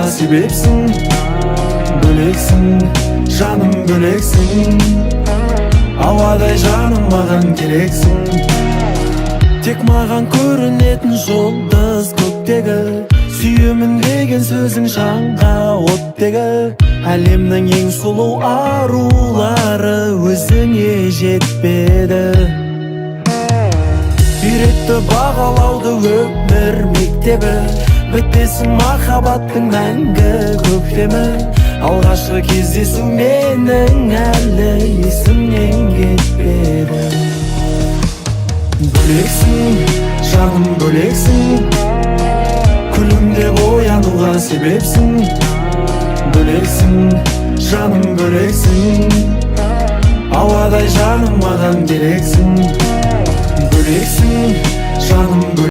оянуға себепсің. Бөлексің, жаным бөлексің. Ауадай жаным маған керексің. Тек маған көрінетін жұлдыз көктегі, сүйемін деген сөзің жанға оттегі. Әлемнің ең сұлу арулары өзіңе жетпеді. Үйретті бағалауды өмір мектебі, бітпесін махаббаттың мәңгі көктемі. Алғашқы кездесу менің әлі есімнен кетпеді. Бөлексің, жаным бөлексің. Күлімдеп оянуға себепсің. Бөлексің, жаным бөлексің. Ауадай жаным маған керексің. Бөлексің, жаным бөлексің.